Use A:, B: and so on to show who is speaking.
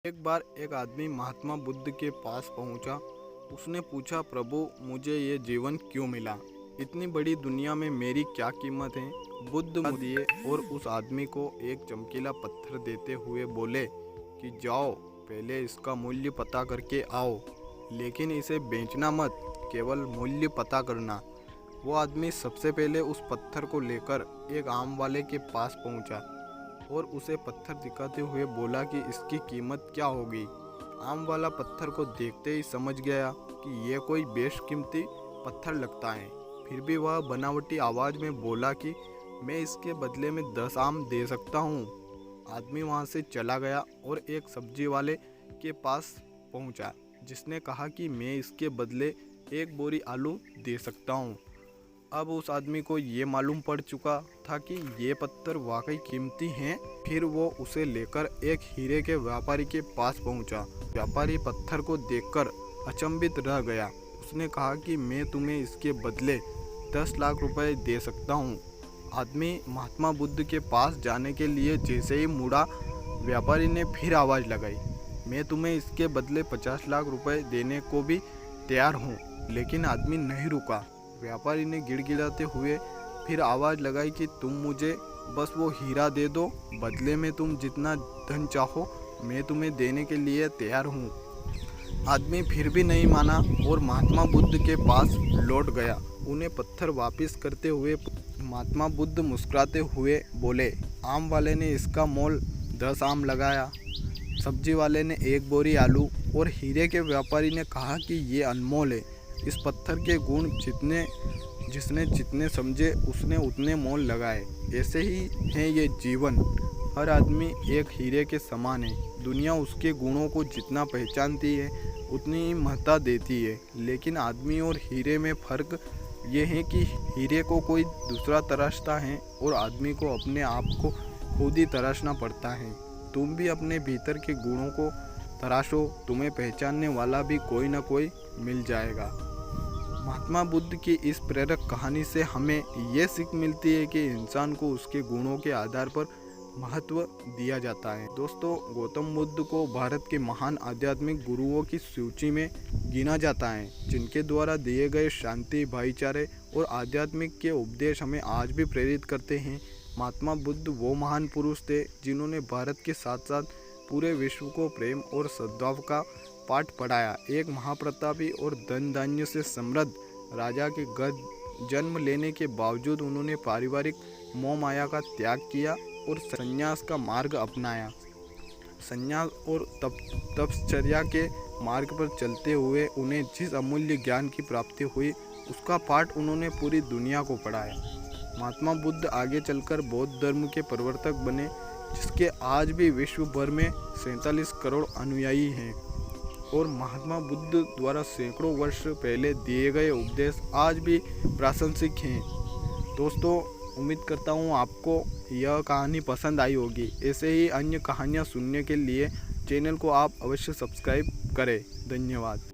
A: एक बार एक आदमी महात्मा बुद्ध के पास पहुंचा। उसने पूछा, प्रभु, मुझे ये जीवन क्यों मिला? इतनी बड़ी दुनिया में मेरी क्या कीमत है? बुद्ध दिए और उस आदमी को एक चमकीला पत्थर देते हुए बोले कि जाओ, पहले इसका मूल्य पता करके आओ, लेकिन इसे बेचना मत, केवल मूल्य पता करना। वो आदमी सबसे पहले उस पत्थर को लेकर एक आम वाले के पास पहुंचा और उसे पत्थर दिखाते हुए बोला कि इसकी कीमत क्या होगी। आम वाला पत्थर को देखते ही समझ गया कि यह कोई बेशकीमती पत्थर लगता है। फिर भी वह बनावटी आवाज़ में बोला कि मैं इसके बदले में 10 आम दे सकता हूँ। आदमी वहाँ से चला गया और एक सब्जी वाले के पास पहुँचा, जिसने कहा कि मैं इसके बदले 1 बोरी आलू दे सकता हूँ। अब उस आदमी को ये मालूम पड़ चुका था कि ये पत्थर वाकई कीमती हैं। फिर वो उसे लेकर एक हीरे के व्यापारी के पास पहुंचा। व्यापारी पत्थर को देखकर अचंभित रह गया। उसने कहा कि मैं तुम्हें इसके बदले 10 लाख रुपए दे सकता हूं। आदमी महात्मा बुद्ध के पास जाने के लिए जैसे ही मुड़ा, व्यापारी ने फिर आवाज़ लगाई, मैं तुम्हें इसके बदले 50 लाख रुपए देने को भी तैयार हूँ। लेकिन आदमी नहीं रुका। व्यापारी ने गिड़गिड़ाते हुए फिर आवाज़ लगाई कि तुम मुझे बस वो हीरा दे दो, बदले में तुम जितना धन चाहो मैं तुम्हें देने के लिए तैयार हूँ। आदमी फिर भी नहीं माना और महात्मा बुद्ध के पास लौट गया। उन्हें पत्थर वापस करते हुए महात्मा बुद्ध मुस्कुराते हुए बोले, आम वाले ने इसका मोल 10 आम लगाया, सब्जी वाले ने 1 बोरी आलू और हीरे के व्यापारी ने कहा कि ये अनमोल है। इस पत्थर के गुण जिसने जितने समझे उसने उतने मोल लगाए। ऐसे ही है ये जीवन। हर आदमी एक हीरे के समान है। दुनिया उसके गुणों को जितना पहचानती है उतनी ही महत्ता देती है। लेकिन आदमी और हीरे में फ़र्क ये है कि हीरे को कोई दूसरा तराशता है और आदमी को अपने आप को खुद ही तराशना पड़ता है। तुम भी अपने भीतर के गुणों को तराशो, तुम्हें पहचानने वाला भी कोई ना कोई मिल जाएगा। महात्मा बुद्ध की इस प्रेरक कहानी से हमें ये सीख मिलती है कि इंसान को उसके गुणों के आधार पर महत्व दिया जाता है। दोस्तों, गौतम बुद्ध को भारत के महान आध्यात्मिक गुरुओं की सूची में गिना जाता है, जिनके द्वारा दिए गए शांति, भाईचारे और आध्यात्मिक के उपदेश हमें आज भी प्रेरित करते हैं। महात्मा बुद्ध वो महान पुरुष थे जिन्होंने भारत के साथ साथ पूरे विश्व को प्रेम और सद्भाव का पाठ पढ़ाया। एक महाप्रतापी और धन धान्य से समृद्ध राजा के घर जन्म लेने के बावजूद उन्होंने पारिवारिक मोह माया का त्याग किया और संन्यास का मार्ग अपनाया। संन्यास और तपश्चर्या के मार्ग पर चलते हुए उन्हें जिस अमूल्य ज्ञान की प्राप्ति हुई, उसका पाठ उन्होंने पूरी दुनिया को पढ़ाया। महात्मा बुद्ध आगे चलकर बौद्ध धर्म के प्रवर्तक बने, जिसके आज भी विश्व भर में 47 करोड़ अनुयायी हैं। और महात्मा बुद्ध द्वारा सैकड़ों वर्ष पहले दिए गए उपदेश आज भी प्रासंगिक हैं। दोस्तों, उम्मीद करता हूँ आपको यह कहानी पसंद आई होगी। ऐसे ही अन्य कहानियाँ सुनने के लिए चैनल को आप अवश्य सब्सक्राइब करें। धन्यवाद।